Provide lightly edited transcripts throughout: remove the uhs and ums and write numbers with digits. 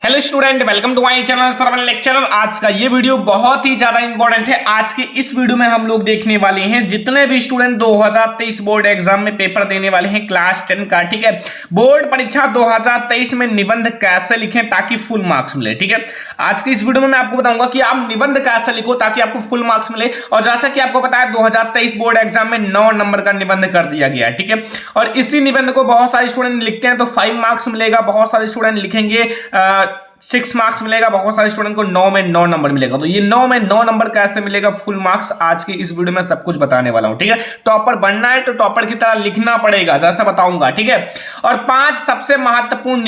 Hello student, welcome to my channel Sarvan lecturer. आज का ये वीडियो बहुत ही ज्यादा इंपॉर्टेंट है। आज के इस वीडियो में हम लोग देखने वाले हैं जितने भी स्टूडेंट 2023 बोर्ड एग्जाम में पेपर देने वाले हैं क्लास 10 का, ठीक है, बोर्ड परीक्षा 2023 में निबंध कैसे लिखें ताकि फुल मार्क्स मिले। ठीक है, आज के इस वीडियो में मैं आपको बताऊंगा कि आप निबंध कैसे लिखो ताकि आपको फुल मार्क्स मिले। और जैसा कि आपको पता है 2023 बोर्ड एग्जाम में 9 नंबर का निबंध कर दिया गया है। ठीक है, और इसी निबंध को बहुत सारे स्टूडेंट लिखते हैं तो 5 मार्क्स मिलेगा, बहुत सारे स्टूडेंट लिखेंगे 6 मार्क्स मिलेगा, बहुत सारे स्टूडेंट को 9 में 9 नंबर मिलेगा। तो ये 9 में 9 नंबर कैसे मिलेगा फुल मार्क्स, आज की इस वीडियो में सब कुछ बताने वाला हूं। ठीक है, टॉपर बनना है तो टॉपर की तरह लिखना पड़ेगा, जैसा बताऊंगा। ठीक है, और 5 सबसे महत्वपूर्ण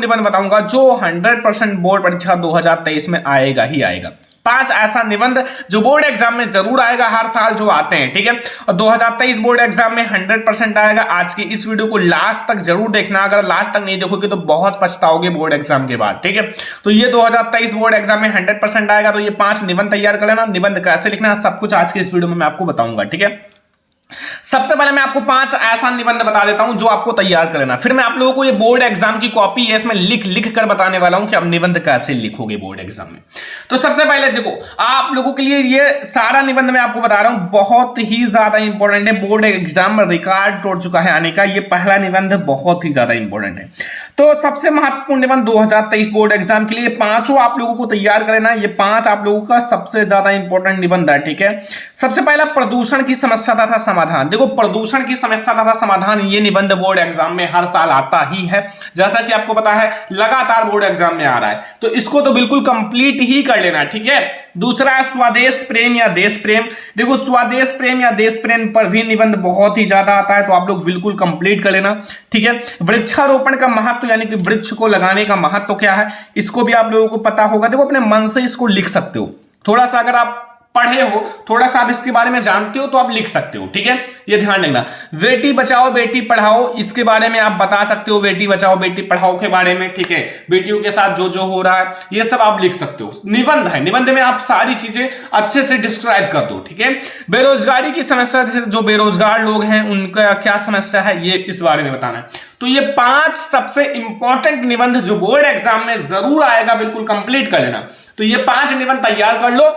निबंध बताऊंगा जो 100% बोर्ड परीक्षा 2023 में आएगा ही आएगा। 5 ऐसा निबंध जो बोर्ड एग्जाम में जरूर आएगा, हर साल जो आते हैं। ठीक है, और 2023 बोर्ड एग्जाम में 100% आएगा। आज की इस वीडियो को लास्ट तक जरूर देखना, अगर लास्ट तक नहीं देखोगे तो बहुत पछताओगे बोर्ड एग्जाम के बाद। ठीक है, तो ये 2023 बोर्ड एग्जाम में 100% आएगा। तो ये 5 निबंध तैयार कर लेना। निबंध कैसे लिखना है सब कुछ आज के इस वीडियो में मैं आपको बताऊंगा। ठीक है, सबसे पहले मैं आपको 5 ऐसा निबंध बता देता हूं जो आपको तैयार कर लेना। फिर मैं आप लोगों को ये बोर्ड एग्जाम की कॉपी है, इसमें लिख कर बताने वाला हूं कि आप निबंध कैसे लिखोगे बोर्ड एग्जाम में। तो सबसे पहले देखो, आप लोगों के लिए ये सारा निबंध मैं आपको बता रहा हूं बहुत ही ज्यादा इंपॉर्टेंट है। बोर्ड एग्जाम में रिकॉर्ड तोड़ चुका है आने का। ये पहला निबंध बहुत ही ज्यादा इंपॉर्टेंट है। तो सबसे महत्वपूर्ण निबंध 2023 बोर्ड एग्जाम के लिए 5 आप लोगों को तैयार कर लेना। ये 5 आप लोगों का सबसे ज्यादा इंपॉर्टेंट निबंध है। ठीक है, सबसे पहला प्रदूषण की समस्या तथा समाधान। देखो, प्रदूषण की समस्या तथा समाधान ये निबंध बोर्ड एग्जाम में हर साल आता ही है, जैसा कि आपको पता है लगातार बोर्ड एग्जाम में आ रहा है। तो इसको तो बिल्कुल कंप्लीट ही कर लेना। ठीक है, दूसरा है स्वदेश प्रेम या देश प्रेम। देखो, स्वदेश प्रेम या देश प्रेम पर भी निबंध बहुत ही ज्यादा आता है, तो आप लोग बिल्कुल कंप्लीट कर लेना। ठीक है, वृक्षारोपण का महत्व यानी कि वृक्ष को लगाने का महत्व क्या है, इसको भी आप लोगों को पता होगा। देखो, अपने मन से इसको लिख सकते हो। थोड़ा सा अगर आप पढ़े हो, थोड़ा सा आप इसके बारे में जानते हो तो आप लिख सकते हो। ठीक है, ये ध्यान रखना। बेटी बचाओ बेटी पढ़ाओ, इसके बारे में आप बता सकते हो, बेटी बचाओ बेटी पढ़ाओ के बारे में। ठीक है, बेटियों के साथ जो जो हो रहा है ये सब आप लिख सकते हो। निबंध है, निबंध में आप सारी चीजें अच्छे से डिस्क्राइब कर दो। ठीक है, बेरोजगारी की समस्या, जैसे जो बेरोजगार लोग हैं उनका क्या समस्या है ये इस बारे में बताना है। तो ये 5 सबसे इंपॉर्टेंट निबंध जो बोर्ड एग्जाम में जरूर आएगा, बिल्कुल कंप्लीट कर लेना। तो ये 5 निबंध तैयार कर लो।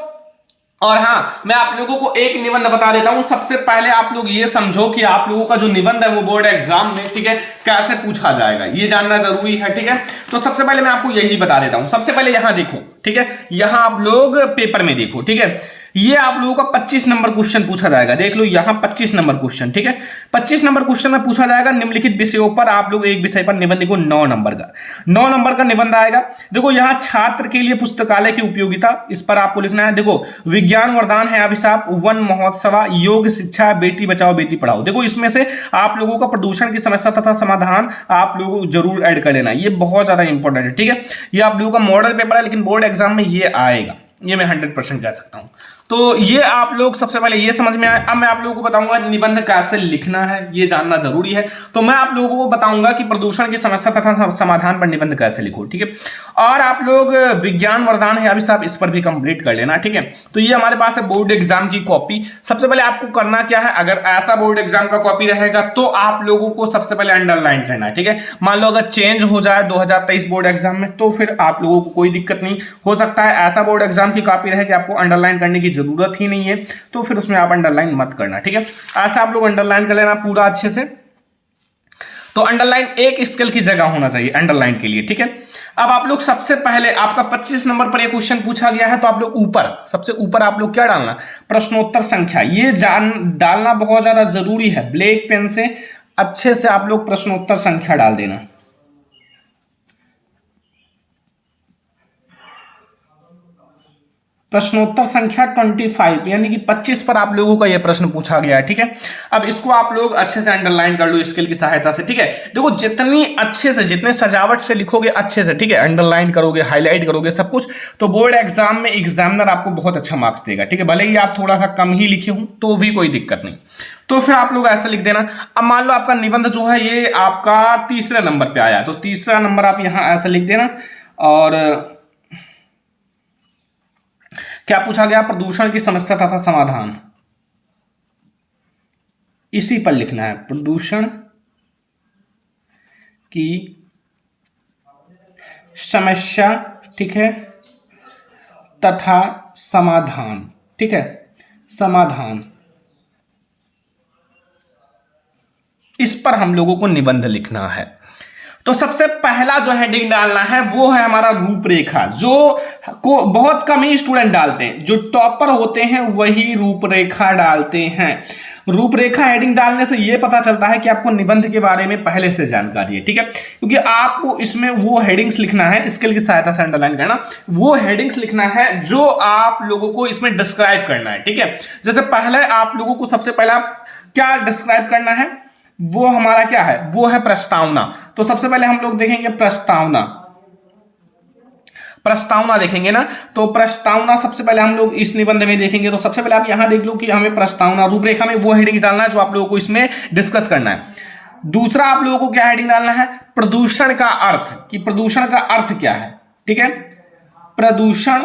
और हाँ, मैं आप लोगों को एक निबंध बता देता हूं। सबसे पहले आप लोग ये समझो कि आप लोगों का जो निबंध है वो बोर्ड एग्जाम में, ठीक है, कैसे पूछा जाएगा ये जानना जरूरी है। ठीक है, तो सबसे पहले मैं आपको यही बता देता हूं। सबसे पहले यहां देखो, ठीक है, यहां आप लोग पेपर में देखो। ठीक है, ये आप लोगों का 25 नंबर क्वेश्चन पूछा जाएगा। देख लो, यहां 25 नंबर क्वेश्चन। ठीक है, 25 नंबर क्वेश्चन में पूछा जाएगा निम्नलिखित विषयों पर आप लोग एक विषय पर निबंध को 9 नंबर का 9 नंबर का निबंध आएगा। देखो, यहां छात्र के लिए पुस्तकालय की उपयोगिता, इस पर आपको लिखना है। देखो, विज्ञान वरदान है अभिशाप, वन महोत्सव, योग शिक्षा, बेटी बचाओ बेटी पढ़ाओ। देखो, इसमें से आप लोगों का प्रदूषण की समस्या तथा समाधान आप लोगों को जरूर ऐड कर लेना, ये बहुत ज्यादा इंपॉर्टेंट है। ठीक है, ये आप लोगों का मॉडल पेपर है लेकिन बोर्ड एग्जाम में ये आएगा, ये मैं 100% कह सकता हूं। तो ये आप लोग सबसे पहले ये समझ में आए। अब मैं आप लोगों को बताऊंगा निबंध कैसे लिखना है, ये जानना जरूरी है। तो मैं आप लोगों को बताऊंगा कि प्रदूषण की समस्या तथा समाधान पर निबंध कैसे लिखो। ठीक है, और आप लोग विज्ञान वरदान है अभी साहब, इस पर भी कंप्लीट कर लेना। ठीक है, तो ये हमारे पास है बोर्ड एग्जाम की कॉपी। सबसे पहले आपको करना क्या है, अगर ऐसा बोर्ड एग्जाम का कॉपी रहेगा तो आप लोगों को सबसे पहले अंडरलाइन करना है। ठीक है, मान लो अगर चेंज हो जाए 2023 बोर्ड एग्जाम में तो फिर आप लोगों को कोई दिक्कत नहीं हो सकता है। ऐसा बोर्ड एग्जाम की कॉपी रहे कि आपको अंडरलाइन करने की जरूरत ही नहीं है तो फिर उसमें आप अंडरलाइन मत करना। ठीक है, ऐसा आप लोग अंडरलाइन कर लेना पूरा अच्छे से। तो अंडरलाइन एक स्केल की जगह होना चाहिए अंडरलाइन के लिए। ठीक है, अब आप लोग सबसे पहले आपका 25 नंबर पर यह क्वेश्चन पूछा गया है तो आप लोग ऊपर, सबसे ऊपर आप लोग क्या डालना, प्रश्नोत्तर संख्या, ये डालना बहुत ज्यादा जरूरी है। ब्लैक पेन से अच्छे से आप लोग प्रश्नोत्तर संख्या डाल देना। प्रश्नोत्तर संख्या 25 यानी कि 25 पर आप लोगों का यह प्रश्न पूछा गया है। ठीक है, अब इसको आप लोग अच्छे से अंडरलाइन कर लो स्केल की सहायता से। ठीक है, देखो, जितनी अच्छे से, जितने सजावट से लिखोगे अच्छे से, ठीक है, अंडरलाइन करोगे, हाईलाइट करोगे सब कुछ, तो बोर्ड एग्जाम में एग्जामिनर आपको बहुत अच्छा मार्क्स देगा। ठीक है, भले ही आप थोड़ा सा कम ही लिखे हो तो भी कोई दिक्कत नहीं। तो फिर आप लोग ऐसा लिख देना। अब मान लो आपका निबंध जो है ये आपका 3रे नंबर पे आया, तो 3रा नंबर आप यहां ऐसा लिख देना। और क्या पूछा गया, प्रदूषण की समस्या तथा समाधान, इसी पर लिखना है, प्रदूषण की समस्या, ठीक है, तथा समाधान, ठीक है, समाधान, इस पर हम लोगों को निबंध लिखना है। तो सबसे पहला जो हेडिंग डालना है वो है हमारा रूपरेखा, जो को बहुत कम ही स्टूडेंट डालते हैं, जो टॉपर होते हैं वही रूपरेखा डालते हैं। रूपरेखा हेडिंग डालने से ये पता चलता है कि आपको निबंध के बारे में पहले से जानकारी है, ठीक है, क्योंकि आपको इसमें वो हेडिंग्स लिखना है, स्केल की सहायता से अंडरलाइन करना, वो हेडिंग्स लिखना है जो आप लोगों को इसमें डिस्क्राइब करना है, ठीक है। जैसे पहले आप लोगों को सबसे पहला क्या डिस्क्राइब करना है, वो हमारा क्या है, वो है प्रस्तावना। तो सबसे पहले हम लोग देखेंगे प्रस्तावना, प्रस्तावना देखेंगे ना, तो प्रस्तावना सबसे पहले हम लोग इस निबंध में देखेंगे। तो सबसे पहले आप यहां देख लो कि हमें प्रस्तावना रूपरेखा में वो हेडिंग डालना है जो आप लोगों को इसमें डिस्कस करना है। दूसरा आप लोगों को क्या हेडिंग डालना है, प्रदूषण का अर्थ, कि प्रदूषण का अर्थ क्या है, ठीक है, प्रदूषण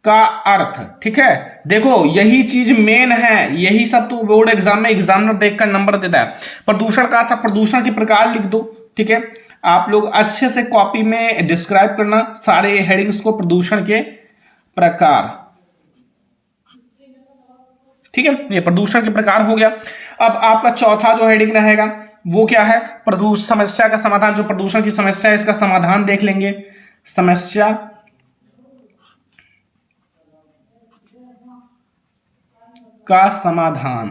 का अर्थ, ठीक है। देखो यही चीज मेन है, यही सब तो बोर्ड एग्जाम में एग्जामिनर देखकर नंबर देता है। प्रदूषण का अर्थ, प्रदूषण के प्रकार लिख दो, ठीक है। आप लोग अच्छे से कॉपी में डिस्क्राइब करना सारे हेडिंग्स को, प्रदूषण के प्रकार, ठीक है, ये प्रदूषण के प्रकार हो गया। अब आपका चौथा जो हेडिंग रहेगा वो क्या है, प्रदूषण समस्या का समाधान, जो प्रदूषण की समस्या है इसका समाधान देख लेंगे, समस्या का समाधान,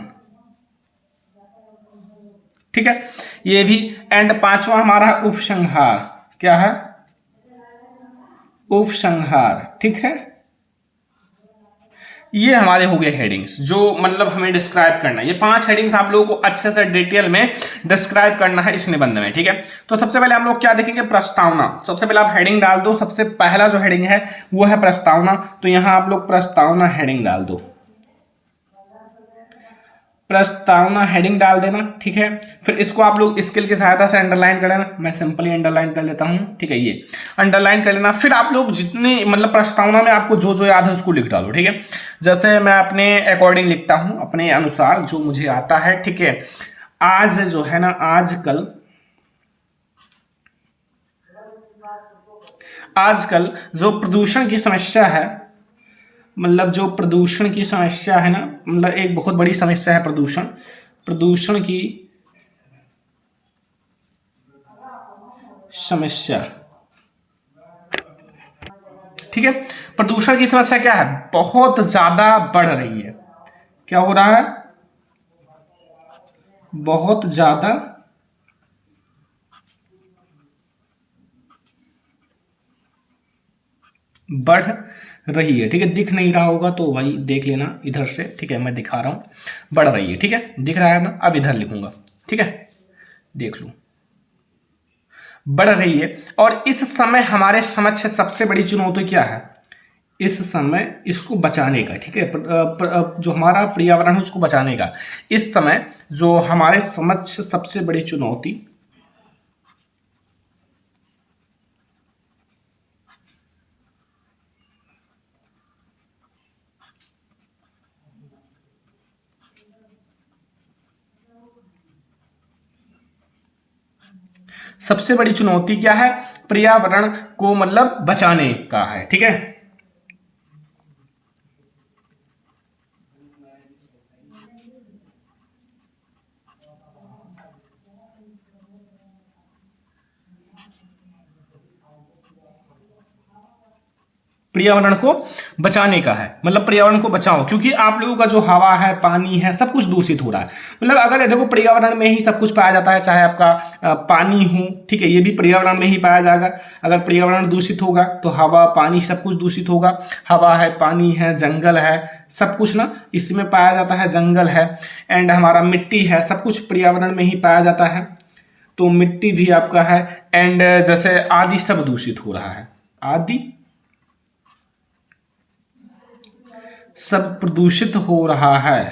ठीक है, ये भी। एंड पांचवा हमारा उपसंहार, क्या है, उपसंहार, ठीक है। ये हमारे हो गए हेडिंग्स जो मतलब हमें डिस्क्राइब करना है। ये 5 हेडिंग्स आप लोगों को अच्छे से डिटेल में डिस्क्राइब करना है इस निबंध में, ठीक है। तो सबसे पहले हम लोग क्या देखेंगे, प्रस्तावना। सबसे पहले आप हेडिंग डाल दो, सबसे पहला जो हेडिंग है वो है प्रस्तावना, तो यहां आप लोग प्रस्तावना हेडिंग डाल दो, प्रस्तावना हेडिंग डाल देना, ठीक है। फिर इसको आप लोग स्केल की सहायता से अंडरलाइन कर लेना, मैं सिंपली अंडरलाइन कर लेता हूं, ठीक है, ये अंडरलाइन कर लेना। फिर आप लोग जितनी मतलब प्रस्तावना में आपको जो जो याद है उसको लिख डालो, ठीक है। जैसे मैं अपने अकॉर्डिंग लिखता हूं, अपने अनुसार जो मुझे आता है, ठीक है। आज जो है ना, आजकल जो प्रदूषण की समस्या है, मतलब जो प्रदूषण की समस्या है ना, मतलब एक बहुत बड़ी समस्या है प्रदूषण, प्रदूषण की समस्या, ठीक है। प्रदूषण की समस्या क्या है, बहुत ज्यादा बढ़ रही है। क्या हो रहा है, बहुत ज्यादा बढ़ रही है, ठीक है। दिख नहीं रहा होगा तो भाई देख लेना इधर से, ठीक है, मैं दिखा रहा हूं, बढ़ रही है, ठीक है, दिख रहा है ना। अब इधर लिखूंगा, ठीक है, देख लो, बढ़ रही है। और इस समय हमारे समक्ष सबसे बड़ी चुनौती क्या है, इस समय इसको बचाने का, ठीक है, जो हमारा पर्यावरण है उसको बचाने का इस समय जो हमारे समक्ष सबसे बड़ी चुनौती, सबसे बड़ी चुनौती क्या है, पर्यावरण को मतलब बचाने का है, ठीक है। पर्यावरण को बचाने का है, मतलब पर्यावरण को बचाओ, क्योंकि आप लोगों का जो हवा है, पानी है, सब कुछ दूषित हो रहा है। मतलब अगर देखो पर्यावरण में ही सब कुछ पाया जाता है, चाहे आपका पानी हो, ठीक है, ये भी पर्यावरण में ही पाया जाएगा। अगर पर्यावरण दूषित होगा तो हवा पानी सब कुछ दूषित होगा। हवा है, पानी है, जंगल है, सब कुछ ना इसमें पाया जाता है, जंगल है, एंड हमारा मिट्टी है, सब कुछ पर्यावरण में ही पाया जाता है। तो मिट्टी भी आपका है, एंड जैसे आदि सब दूषित हो रहा है, आदि सब प्रदूषित हो रहा है,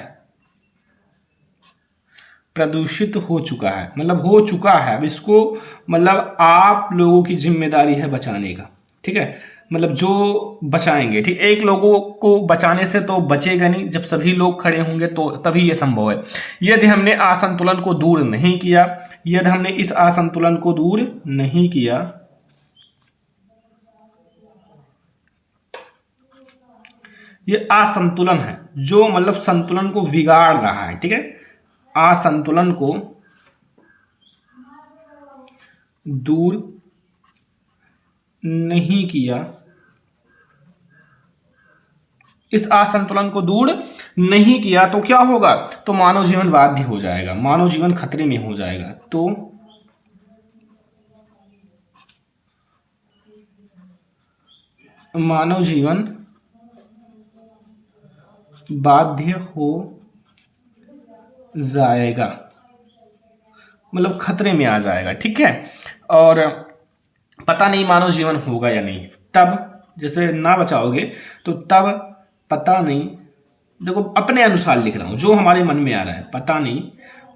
प्रदूषित हो चुका है, मतलब हो चुका है। अब इसको मतलब आप लोगों की जिम्मेदारी है बचाने का, ठीक है, मतलब जो बचाएंगे, ठीक। एक लोगों को बचाने से तो बचेगा नहीं, जब सभी लोग खड़े होंगे तो तभी ये संभव है। यदि हमने असंतुलन को दूर नहीं किया, यदि हमने इस असंतुलन को दूर नहीं किया, ये असंतुलन है, जो मतलब संतुलन को बिगाड़ रहा है, ठीक है, असंतुलन को दूर नहीं किया, इस असंतुलन को दूर नहीं किया तो क्या होगा, तो मानव जीवन बाध्य हो जाएगा, मानव जीवन खतरे में हो जाएगा। तो मानव जीवन बाध्य हो जाएगा, मतलब खतरे में आ जाएगा, ठीक है। और पता नहीं मानव जीवन होगा या नहीं, तब जैसे ना बचाओगे तो तब पता नहीं, देखो अपने अनुसार लिख रहा हूं, जो हमारे मन में आ रहा है, पता नहीं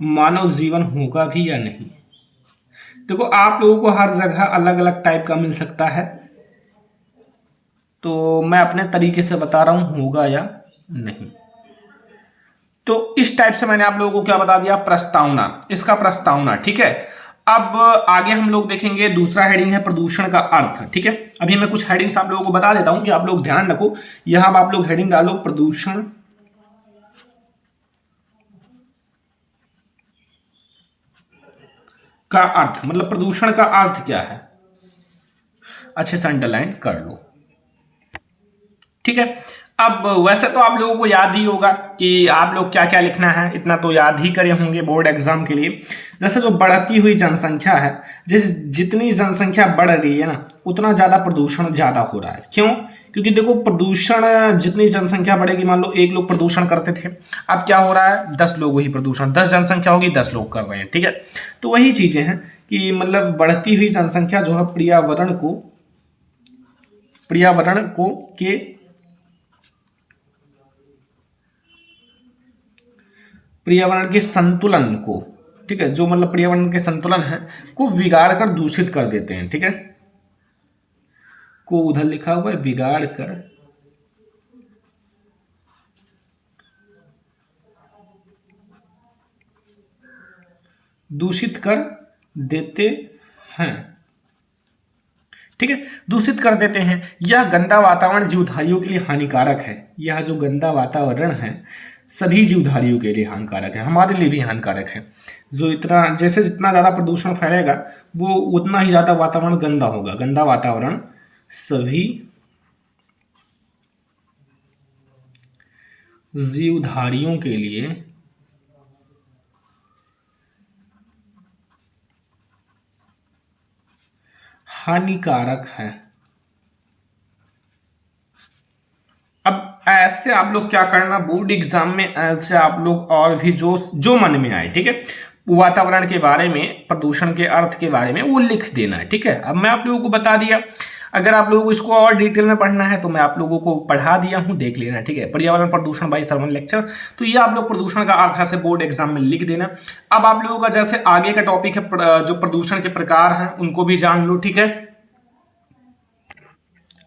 मानव जीवन होगा भी या नहीं। देखो आप लोगों को हर जगह अलग अलग टाइप का मिल सकता है, तो मैं अपने तरीके से बता रहा हूं होगा या नहीं। तो इस टाइप से मैंने आप लोगों को क्या बता दिया, प्रस्तावना, इसका प्रस्तावना, ठीक है। अब आगे हम लोग देखेंगे, दूसरा हेडिंग है प्रदूषण का अर्थ, ठीक है। अभी मैं कुछ हेडिंग्स आप लोगों को बता देता हूं कि आप लोग ध्यान रखो। यहां आप लोग हेडिंग डालो प्रदूषण का अर्थ, मतलब प्रदूषण का अर्थ क्या है, अच्छे से अंडरलाइन कर लो, ठीक है। अब वैसे तो आप लोगों को याद ही होगा कि आप लोग क्या क्या लिखना है, इतना तो याद ही करे होंगे बोर्ड एग्जाम के लिए। जैसे जो बढ़ती हुई जनसंख्या है, जितनी जनसंख्या बढ़ रही है ना, उतना ज़्यादा प्रदूषण ज़्यादा हो रहा है। क्यों? क्योंकि देखो प्रदूषण, जितनी जनसंख्या बढ़ेगी, मान लो 1 लोग प्रदूषण करते थे, अब क्या हो रहा है, 10 लोग वही प्रदूषण, 10 जनसंख्या होगी 10 लोग कर रहे हैं, ठीक है। तो वही चीज़ें हैं कि मतलब बढ़ती हुई जनसंख्या जो है पर्यावरण को पर्यावरण के संतुलन को, ठीक है, जो मतलब पर्यावरण के संतुलन है को बिगाड़ कर दूषित कर देते हैं, ठीक है। को उधर लिखा हुआ है, बिगाड़ कर दूषित कर देते हैं, ठीक है, दूषित कर देते हैं। यह गंदा वातावरण जीवधारियों के लिए हानिकारक है। यह जो गंदा वातावरण है सभी जीवधारियों के लिए हानिकारक है, हमारे लिए भी हानिकारक है। जो जितना ज़्यादा प्रदूषण फैलेगा वो उतना ही ज़्यादा वातावरण गंदा होगा। गंदा वातावरण सभी जीवधारियों के लिए हानिकारक है। अब ऐसे आप लोग क्या करना, बोर्ड एग्जाम में ऐसे आप लोग और भी जो मन में आए, ठीक है, वातावरण के बारे में, प्रदूषण के अर्थ के बारे में वो लिख देना है, ठीक है। अब मैं आप लोगों को बता दिया, अगर आप लोगों को इसको और डिटेल में पढ़ना है तो मैं आप लोगों को पढ़ा दिया हूँ, देख लेना, ठीक है। पर्यावरण प्रदूषण बाय सरवन लेक्चर, तो ये आप लोग प्रदूषण का अर्थ से बोर्ड एग्जाम में लिख देना। अब आप लोगों का जैसे आगे का टॉपिक है, जो प्रदूषण के प्रकार हैं उनको भी जान लो, ठीक है।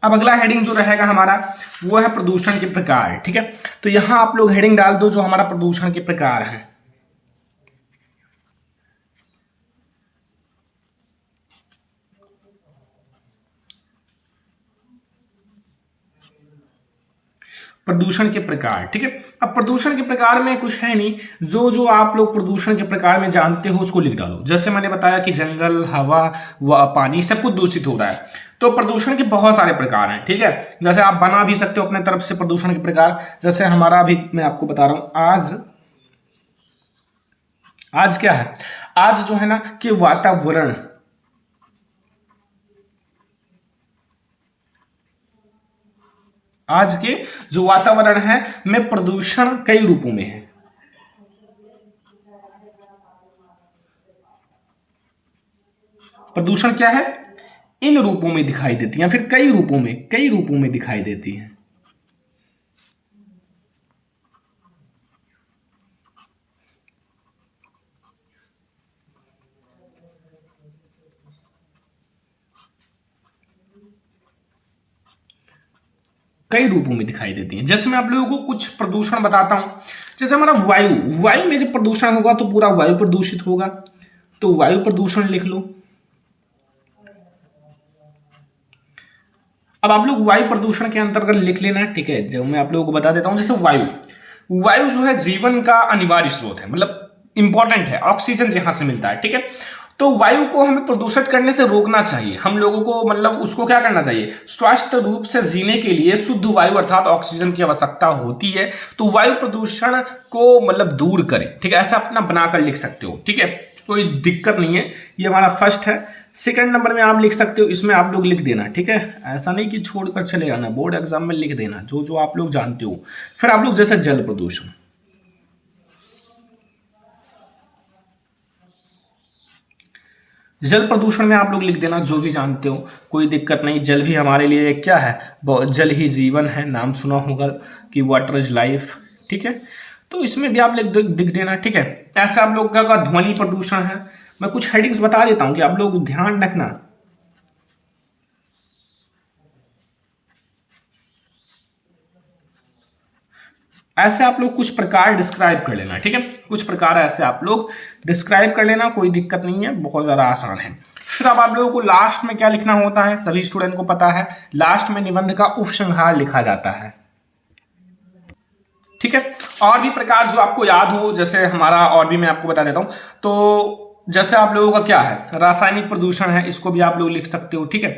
अब अगला हेडिंग जो रहेगा हमारा वो है प्रदूषण के प्रकार, ठीक है। तो यहां आप लोग हेडिंग डाल दो जो हमारा प्रदूषण के प्रकार है। प्रदूषण के प्रकार, ठीक है। अब प्रदूषण के प्रकार में कुछ है नहीं, जो आप लोग प्रदूषण के प्रकार में जानते हो उसको लिख डालो। जैसे मैंने बताया कि जंगल, हवा व पानी सब कुछ दूषित हो रहा है, तो प्रदूषण के बहुत सारे प्रकार हैं, ठीक है। जैसे आप बना भी सकते हो अपने तरफ से प्रदूषण के प्रकार। जैसे हमारा अभी मैं आपको बता रहा हूं, आज क्या है, आज जो है ना कि वातावरण, आज के जो वातावरण है में प्रदूषण कई रूपों में है। प्रदूषण क्या है, इन रूपों में दिखाई देती है, फिर कई रूपों में दिखाई देती है। कई रूपों में दिखाई देती हैं। जैसे मैं आप लोगों को कुछ प्रदूषण बताता हूं, जैसे हमारा वायु में जब प्रदूषण होगा तो पूरा वायु प्रदूषित होगा, तो वायु प्रदूषण लिख लो। अब आप लोग वायु प्रदूषण के अंतर्गत लिख लेना, ठीक है। जो मैं आप लोगों को बता देता हूं, जैसे वायु जो है जीवन का अनिवार्य स्रोत है, मतलब इंपॉर्टेंट है, ऑक्सीजन जहां से मिलता है, ठीक है। तो वायु को हमें प्रदूषित करने से रोकना चाहिए, हम लोगों को मतलब उसको क्या करना चाहिए, स्वस्थ रूप से जीने के लिए शुद्ध वायु अर्थात ऑक्सीजन की आवश्यकता होती है। तो वायु प्रदूषण को मतलब दूर करें, ठीक है। ऐसा अपना बनाकर लिख सकते हो, ठीक है, कोई दिक्कत नहीं है। ये हमारा फर्स्ट है। सेकंड नंबर में आप लिख सकते हो, इसमें आप लोग लिख देना, ठीक है। ऐसा नहीं कि छोड़कर चले जाना, बोर्ड एग्जाम में लिख देना जो जो आप लोग जानते हो। फिर आप लोग जैसे जल प्रदूषण, जल प्रदूषण में आप लोग लिख देना जो भी जानते हो, कोई दिक्कत नहीं। जल भी हमारे लिए क्या है, जल ही जीवन है, नाम सुना होगा कि वाटर इज लाइफ, ठीक है। तो इसमें भी आप लिख देना, ठीक है। ऐसे आप लोग का ध्वनि प्रदूषण है। मैं कुछ हेडिंग्स बता देता हूं कि आप लोग ध्यान रखना। ऐसे आप लोग कुछ प्रकार डिस्क्राइब कर लेना, ठीक है। कुछ प्रकार ऐसे आप लोग डिस्क्राइब कर लेना, कोई दिक्कत नहीं है, बहुत ज़्यादा आसान है। फिर अब आप लोगों को लास्ट में क्या लिखना होता है, सभी स्टूडेंट को पता है, लास्ट में निबंध का उपसंहार लिखा जाता है, ठीक है। और भी प्रकार जो आपको याद हो, जैसे हमारा और भी मैं आपको बता देता हूं। तो जैसे आप लोगों का क्या है, रासायनिक प्रदूषण है, इसको भी आप लोग लिख सकते हो, ठीक है।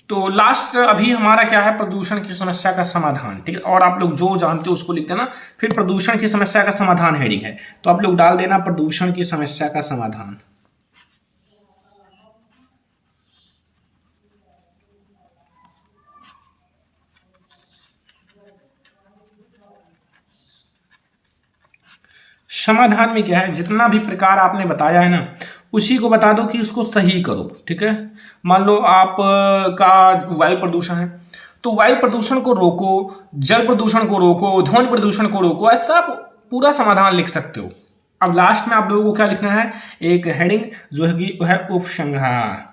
तो लास्ट अभी हमारा क्या है, प्रदूषण की समस्या का समाधान, ठीक है। और आप लोग जो जानते हो उसको लिख देना। फिर प्रदूषण की समस्या का समाधान हेडिंग है, तो आप लोग डाल देना प्रदूषण की समस्या का समाधान। समाधान में क्या है, जितना भी प्रकार आपने बताया है ना, उसी को बता दो कि उसको सही करो, ठीक है। मान लो आप का वायु प्रदूषण है, तो वायु प्रदूषण को रोको, जल प्रदूषण को रोको, ध्वनि प्रदूषण को रोको, ऐसा आप पूरा समाधान लिख सकते हो। अब लास्ट में आप लोगों को क्या लिखना है, एक हेडिंग जो है कि वह उपसंहार।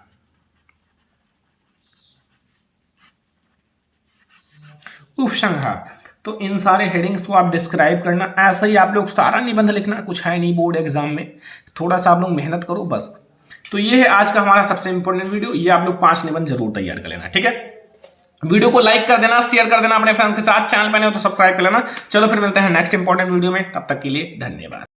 उपसंहार, तो इन सारे हेडिंग्स को आप डिस्क्राइब करना। ऐसा ही आप लोग सारा निबंध लिखना, कुछ है नहीं बोर्ड एग्जाम में, थोड़ा सा आप लोग मेहनत करो बस। तो ये है आज का हमारा सबसे इंपॉर्टेंट वीडियो, ये आप लोग 5 निबंध जरूर तैयार कर लेना, ठीक है। वीडियो को लाइक कर देना, शेयर कर देना अपने फ्रेंड्स के साथ, चैनल पर नहीं हो तो सब्सक्राइब कर लेना। चलो फिर मिलते हैं नेक्स्ट इंपॉर्टेंट वीडियो में, तब तक के लिए धन्यवाद।